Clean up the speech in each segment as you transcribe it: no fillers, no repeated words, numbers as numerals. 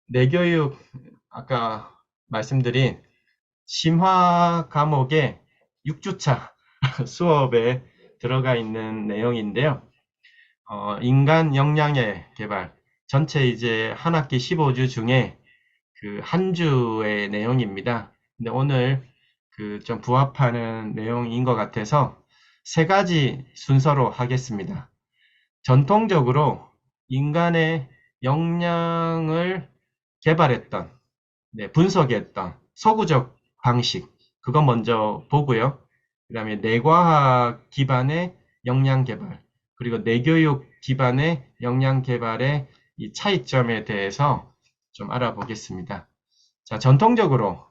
내교육 아까 말씀드린 심화 과목의 6주차 수업에 들어가 있는 내용인데요. 인간 역량의 개발 전체 이제 한 학기 15주 중에 그 한 주의 내용입니다. 근데 오늘 그 좀 부합하는 내용인 것 같아서 세 가지 순서로 하겠습니다. 전통적으로 인간의 역량을 개발했던, 분석했던 서구적 방식, 그거 먼저 보고요. 그 다음에 내과학 기반의 역량 개발, 그리고 내교육 기반의 역량 개발의 이 차이점에 대해서 좀 알아보겠습니다. 자, 전통적으로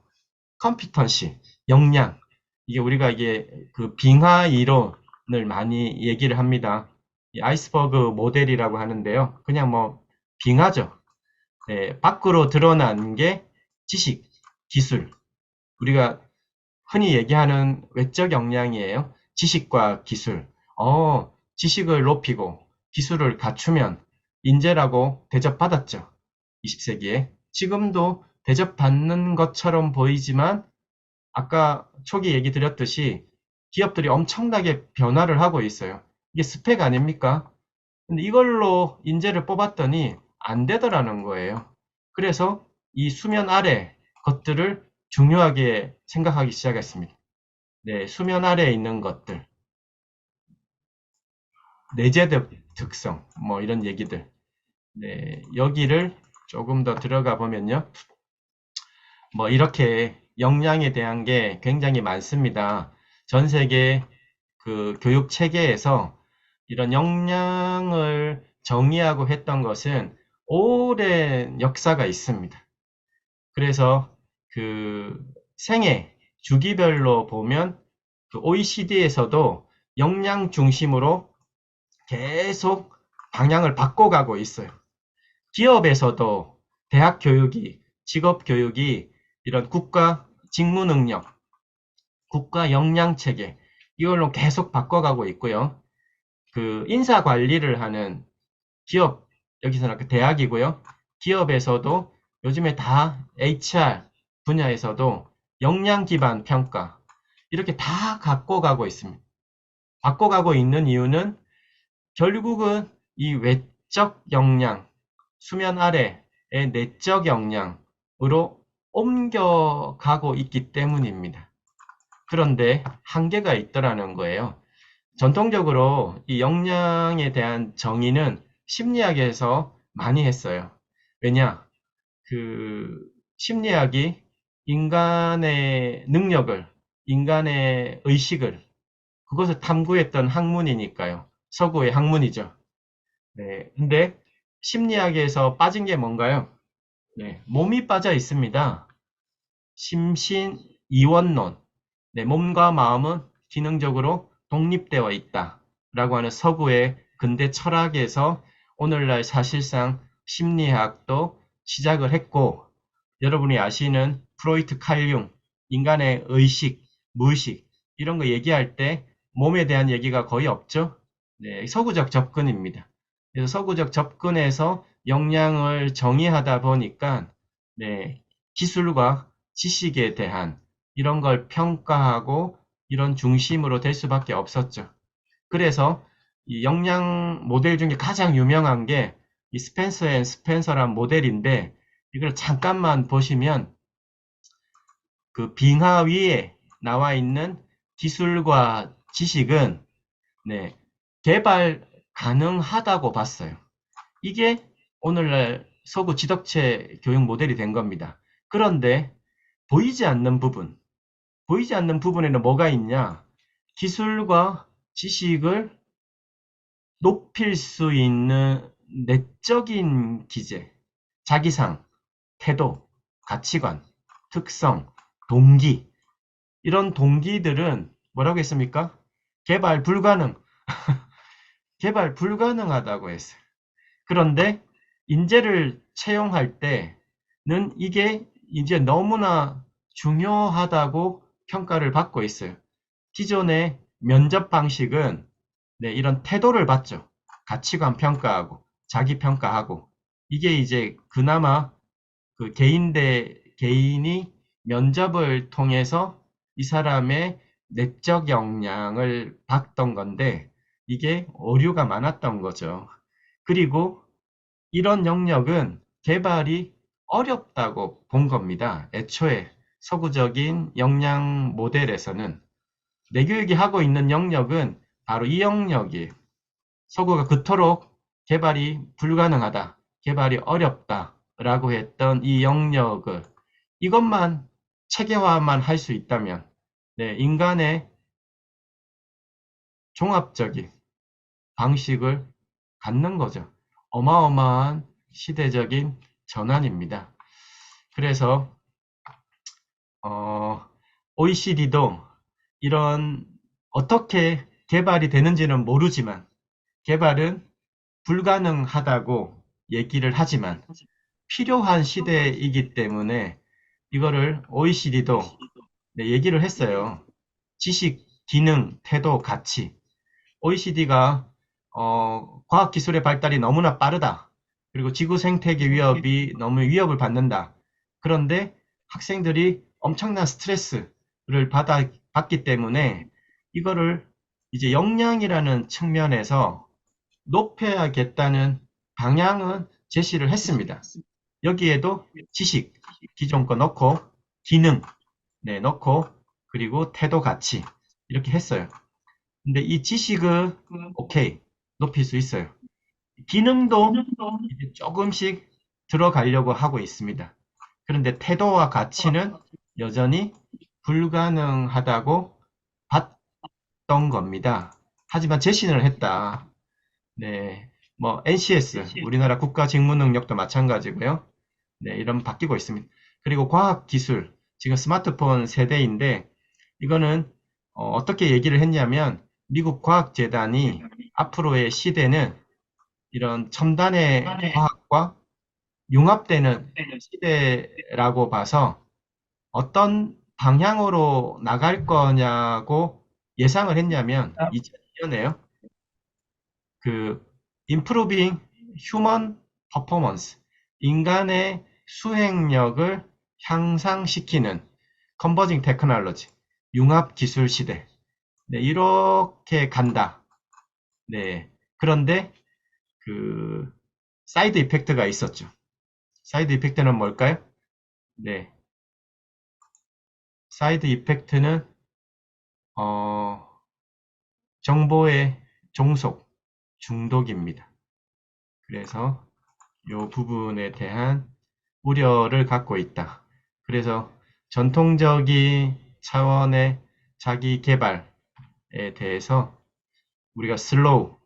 컴피턴시, 역량, 이게 그 빙하 이론을 많이 얘기를 합니다. 이 아이스버그 모델이라고 하는데요. 그냥 뭐 빙하죠. 네, 밖으로 드러난 게 지식, 기술. 우리가 흔히 얘기하는 외적 역량이에요. 지식과 기술. 지식을 높이고 기술을 갖추면 인재라고 대접받았죠. 20세기에. 지금도 대접받는 것처럼 보이지만 아까 초기 얘기 드렸듯이 기업들이 엄청나게 변화를 하고 있어요. 이게 스펙 아닙니까? 근데 이걸로 인재를 뽑았더니 안 되더라는 거예요. 그래서 이 수면 아래 것들을 중요하게 생각하기 시작했습니다. 네, 수면 아래에 있는 것들, 내재적 특성, 뭐 이런 얘기들. 네, 여기를 조금 더 들어가 보면요. 뭐 이렇게 역량에 대한 게 굉장히 많습니다. 전 세계 그 교육 체계에서 이런 역량을 정의하고 했던 것은 오랜 역사가 있습니다. 그래서 그 생애 주기별로 보면 그 OECD에서도 역량 중심으로 계속 방향을 바꿔가고 있어요. 기업에서도 대학 교육이, 직업 교육이 이런 국가 직무 능력, 국가 역량 체계 이걸로 계속 바꿔가고 있고요. 그 인사 관리를 하는 기업, 여기서는 그 대학이고요. 기업에서도 요즘에 다 HR 분야에서도 역량 기반 평가 이렇게 다 바꿔가고 있습니다. 바꿔가고 있는 이유는 결국은 이 외적 역량, 수면 아래의 내적 역량으로 옮겨가고 있기 때문입니다. 그런데 한계가 있더라는 거예요. 전통적으로 이 역량에 대한 정의는 심리학에서 많이 했어요. 왜냐? 그 심리학이 인간의 능력을, 인간의 의식을, 그것을 탐구했던 학문이니까요. 서구의 학문이죠. 네. 근데 심리학에서 빠진 게 뭔가요? 네. 몸이 빠져 있습니다. 심신 이원론. 네, 몸과 마음은 기능적으로 독립되어 있다. 라고 하는 서구의 근대 철학에서 오늘날 사실상 심리학도 시작을 했고, 여러분이 아시는 프로이트 칼융, 인간의 의식, 무의식, 이런 거 얘기할 때 몸에 대한 얘기가 거의 없죠? 네, 서구적 접근입니다. 그래서 서구적 접근에서 역량을 정의하다 보니까, 네, 기술과 지식에 대한 이런 걸 평가하고 이런 중심으로 될 수밖에 없었죠. 그래서 이 역량 모델 중에 가장 유명한 게 이 스펜서 앤 스펜서란 모델인데 이걸 잠깐만 보시면 그 빙하 위에 나와 있는 기술과 지식은 네, 개발 가능하다고 봤어요. 이게 오늘날 서구 지덕체 교육 모델이 된 겁니다. 그런데 보이지 않는 부분, 보이지 않는 부분에는 뭐가 있냐? 기술과 지식을 높일 수 있는 내적인 기제, 자기상, 태도, 가치관, 특성, 동기. 이런 동기들은 뭐라고 했습니까? 개발 불가능, 개발 불가능하다고 했어요. 그런데 인재를 채용할 때는 이게 이제 너무나 중요하다고 평가를 받고 있어요. 기존의 면접 방식은 네, 이런 태도를 봤죠. 가치관 평가하고 자기 평가하고 이게 이제 그나마 그 개인 대 개인이 면접을 통해서 이 사람의 내적 역량을 봤던 건데 이게 오류가 많았던 거죠. 그리고 이런 영역은 개발이 어렵다고 본 겁니다. 애초에 서구적인 역량 모델에서는 내교육이 하고 있는 영역은 바로 이 영역이에요. 서구가 그토록 개발이 불가능하다, 개발이 어렵다라고 했던 이 영역을 이것만 체계화만 할 수 있다면 네, 인간의 종합적인 방식을 갖는 거죠. 어마어마한 시대적인 전환입니다. 그래서 OECD도 이런 어떻게 개발이 되는지는 모르지만 개발은 불가능하다고 얘기를 하지만 필요한 시대이기 때문에 이거를 OECD도 얘기를 했어요. 지식, 기능, 태도, 가치. OECD가 과학기술의 발달이 너무나 빠르다. 그리고 지구 생태계 위협이 너무 위협을 받는다. 그런데 학생들이 엄청난 스트레스를 받기 때문에 이거를 이제 역량이라는 측면에서 높여야겠다는 방향은 제시를 했습니다. 여기에도 지식, 기존 거 넣고, 기능, 네, 넣고, 그리고 태도, 가치, 이렇게 했어요. 근데 이 지식은, 오케이, 높일 수 있어요. 기능도 이제 조금씩 들어가려고 하고 있습니다. 그런데 태도와 가치는 여전히 불가능하다고 봤던 겁니다. 하지만 제시를 했다. 네, 뭐 NCS, 우리나라 국가직무능력도 마찬가지고요. 네, 이런 바뀌고 있습니다. 그리고 과학기술, 지금 스마트폰 세대인데 이거는 어떻게 얘기를 했냐면 미국 과학재단이 앞으로의 시대는 이런 첨단의 과학과 융합되는 시대라고 봐서 어떤 방향으로 나갈 거냐고 예상을 했냐면 2002년에요. 그 Improving Human Performance, 인간의 수행력을 향상시키는 Converging Technology, 융합 기술 시대. 네, 이렇게 간다. 네. 그런데 그 사이드 이펙트가 있었죠. 사이드 이펙트는 뭘까요? 네. 사이드 이펙트는 정보의 종속, 중독입니다. 그래서 이 부분에 대한 우려를 갖고 있다. 그래서 전통적인 차원의 자기 개발에 대해서 우리가 슬로우,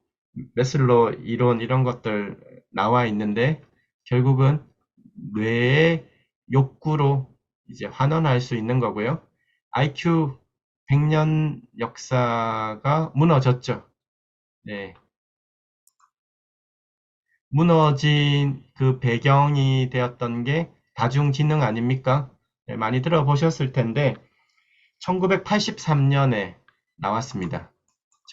메슬로 이론 이런 것들 나와 있는데 결국은 뇌의 욕구로 이제 환원할 수 있는 거고요. IQ 100년 역사가 무너졌죠. 네. 무너진 그 배경이 되었던 게 다중지능 아닙니까? 네, 많이 들어보셨을 텐데 1983년에 나왔습니다.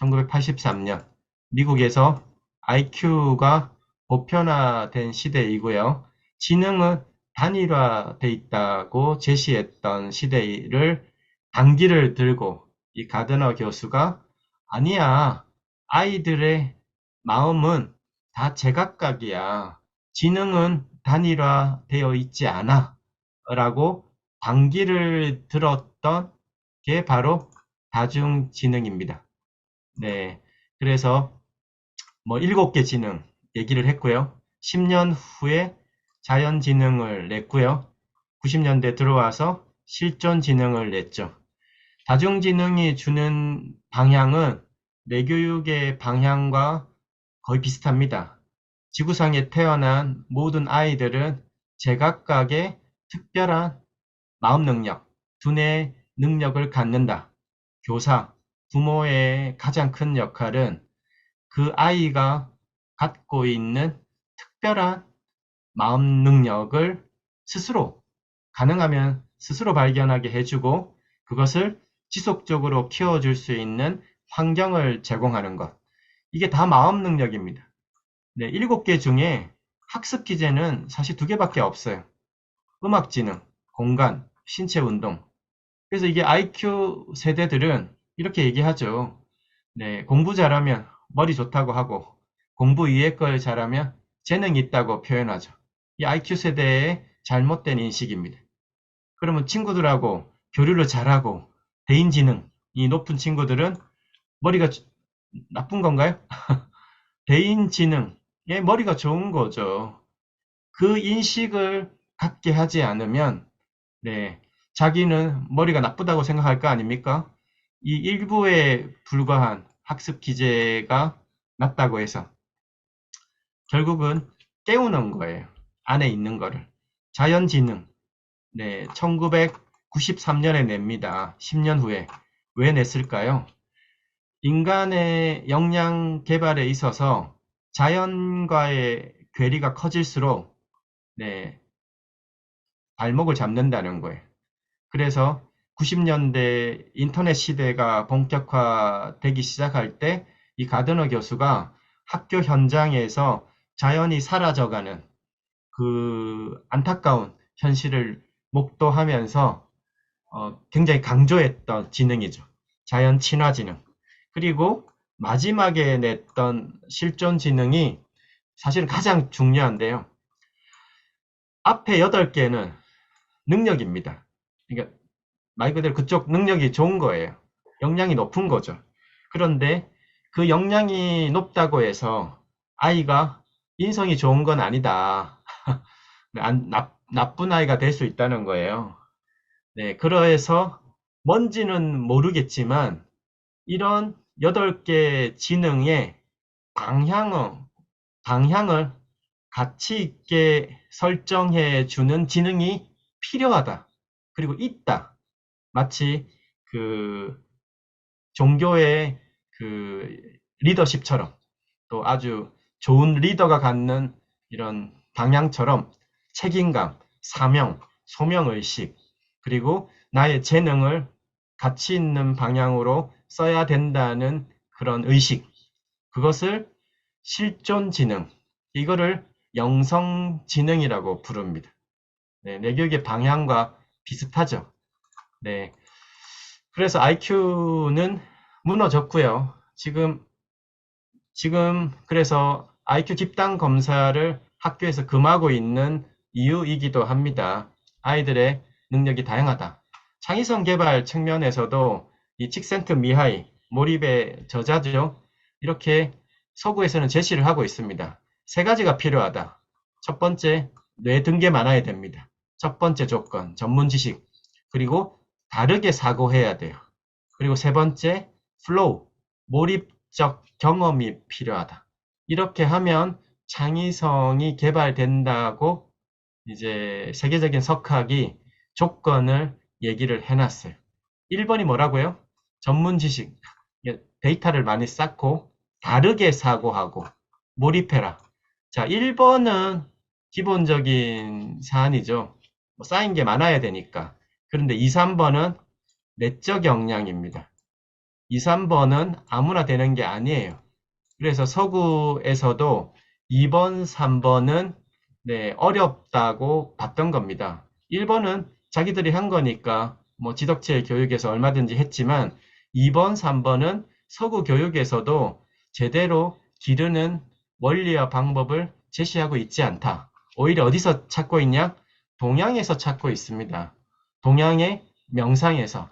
1983년 미국에서 IQ가 보편화된 시대이고요. 지능은 단일화돼 있다고 제시했던 시대를 단기를 들고 이 가드너 교수가 아니야. 아이들의 마음은 다 제각각이야. 지능은 단일화되어 있지 않아. 라고 반기를 들었던 게 바로 다중지능입니다. 네. 그래서 뭐 7개 지능 얘기를 했고요. 10년 후에 자연지능을 냈고요. 90년대 들어와서 실존지능을 냈죠. 다중지능이 주는 방향은 내교육의 방향과 거의 비슷합니다. 지구상에 태어난 모든 아이들은 제각각의 특별한 마음 능력, 두뇌 능력을 갖는다. 교사, 부모의 가장 큰 역할은 그 아이가 갖고 있는 특별한 마음 능력을 스스로, 가능하면 스스로 발견하게 해주고 그것을 지속적으로 키워줄 수 있는 환경을 제공하는 것. 이게 다 마음 능력입니다. 네, 7개 중에 학습 기제는 사실 2개밖에 없어요. 음악지능, 공간, 신체운동. 그래서 이게 IQ 세대들은 이렇게 얘기하죠. 네, 공부 잘하면 머리 좋다고 하고, 공부 이외의 걸 잘하면 재능이 있다고 표현하죠. 이 IQ 세대의 잘못된 인식입니다. 그러면 친구들하고 교류를 잘하고, 대인지능이 높은 친구들은 머리가 나쁜 건가요? 대인지능의 머리가 좋은 거죠. 그 인식을 갖게 하지 않으면, 네, 자기는 머리가 나쁘다고 생각할 거 아닙니까? 이 일부에 불과한 학습 기제가 낮다고 해서 결국은 깨우는 거예요. 안에 있는 거를. 자연지능, 네, 1993년에 냅니다. 10년 후에. 왜 냈을까요? 인간의 역량 개발에 있어서 자연과의 괴리가 커질수록, 네, 발목을 잡는다는 거예요. 그래서 90년대 인터넷 시대가 본격화되기 시작할 때 이 가드너 교수가 학교 현장에서 자연이 사라져가는 그 안타까운 현실을 목도하면서 굉장히 강조했던 지능이죠. 자연 친화 지능. 그리고 마지막에 냈던 실존 지능이 사실은 가장 중요한데요. 앞에 8개는 능력입니다. 그러니까 말 그대로 그쪽 능력이 좋은 거예요. 역량이 높은 거죠. 그런데 그 역량이 높다고 해서 아이가 인성이 좋은 건 아니다. 나쁜 아이가 될 수 있다는 거예요. 네, 그래서 뭔지는 모르겠지만 이런 8개 지능의 방향을 가치 있게 설정해 주는 지능이 필요하다. 그리고 있다. 마치 그 종교의 그 리더십처럼 또 아주 좋은 리더가 갖는 이런 방향처럼 책임감, 사명, 소명의식, 그리고 나의 재능을 가치 있는 방향으로 써야 된다는 그런 의식, 그것을 실존지능, 이거를 영성지능이라고 부릅니다. 네, 내 교육의 방향과 비슷하죠. 네, 그래서 IQ는 무너졌고요. 지금 그래서 IQ 집단 검사를 학교에서 금하고 있는 이유이기도 합니다. 아이들의 능력이 다양하다. 창의성 개발 측면에서도 이 칙센트 미하이, 몰입의 저자죠. 이렇게 서구에서는 제시를 하고 있습니다. 3가지가 필요하다. 첫 번째, 뇌 등계 많아야 됩니다. 첫 번째 조건, 전문 지식. 그리고 다르게 사고해야 돼요. 그리고 3번째, 플로우, 몰입적 경험이 필요하다. 이렇게 하면 창의성이 개발된다고 이제 세계적인 석학이 조건을 얘기를 해놨어요. 1번이 뭐라고요? 전문 지식, 데이터를 많이 쌓고 다르게 사고하고 몰입해라. 자, 1번은 기본적인 사안이죠. 쌓인 게 많아야 되니까. 그런데 2, 3번은 내적 역량입니다. 2, 3번은 아무나 되는 게 아니에요. 그래서 서구에서도 2번, 3번은 네, 어렵다고 봤던 겁니다. 1번은 자기들이 한 거니까 뭐 지덕체 교육에서 얼마든지 했지만 2번, 3번은 서구 교육에서도 제대로 기르는 원리와 방법을 제시하고 있지 않다. 오히려 어디서 찾고 있냐? 동양에서 찾고 있습니다. 동양의 명상에서.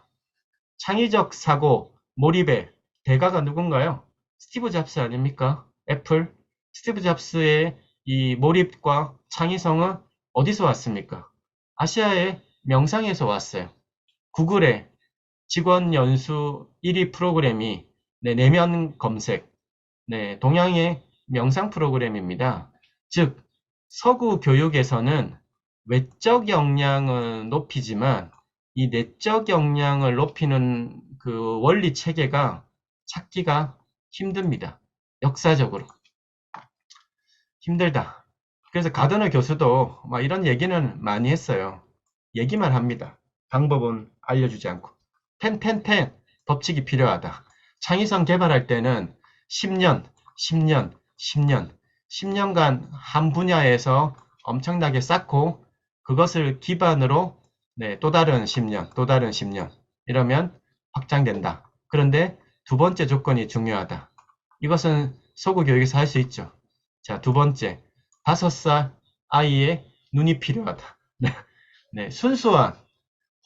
창의적 사고, 몰입의 대가가 누군가요? 스티브 잡스 아닙니까? 애플. 스티브 잡스의 이 몰입과 창의성은 어디서 왔습니까? 아시아의 명상에서 왔어요. 구글의 직원 연수 1위 프로그램이 내면 검색, 동양의 명상 프로그램입니다. 즉, 서구 교육에서는 외적 역량은 높이지만 이 내적 역량을 높이는 그 원리 체계가 찾기가 힘듭니다. 역사적으로. 힘들다. 그래서 가드너 교수도 막 이런 얘기는 많이 했어요. 얘기만 합니다. 방법은 알려주지 않고. 텐텐텐 법칙이 필요하다. 창의성 개발할 때는 10년, 10년, 10년, 10년간 한 분야에서 엄청나게 쌓고 그것을 기반으로 또 다른 10년, 또 다른 10년 이러면 확장된다. 그런데 두 번째 조건이 중요하다. 이것은 서구 교육에서 할 수 있죠. 자, 두 번째, 5살 아이의 눈이 필요하다. 네, 순수한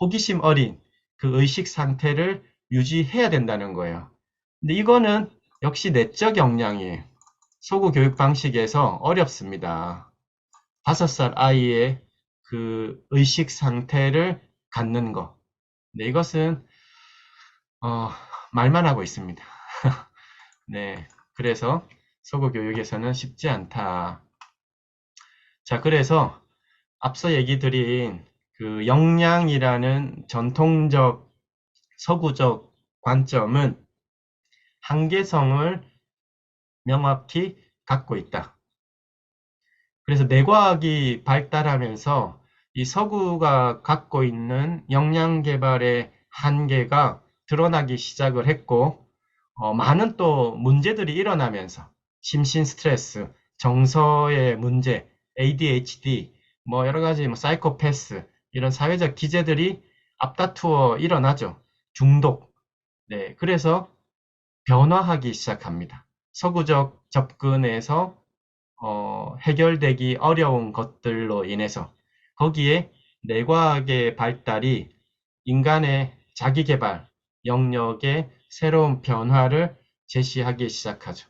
호기심 어린 그 의식 상태를 유지해야 된다는 거예요. 근데 이거는 역시 내적 역량이에요. 서구 교육 방식에서 어렵습니다. 5살 아이의 그 의식 상태를 갖는 거. 네, 이것은 어, 말만 하고 있습니다. 네, 그래서 서구 교육에서는 쉽지 않다. 자, 그래서 앞서 얘기 드린 그 역량이라는 전통적 서구적 관점은 한계성을 명확히 갖고 있다. 그래서 뇌과학이 발달하면서 이 서구가 갖고 있는 역량 개발의 한계가 드러나기 시작을 했고, 많은 또 문제들이 일어나면서 심신 스트레스, 정서의 문제, ADHD, 뭐 여러 가지 사이코패스 이런 사회적 기제들이 앞다투어 일어나죠. 중독. 네, 그래서 변화하기 시작합니다. 서구적 접근에서 해결되기 어려운 것들로 인해서 거기에 뇌과학의 발달이 인간의 자기개발 영역에 새로운 변화를 제시하기 시작하죠.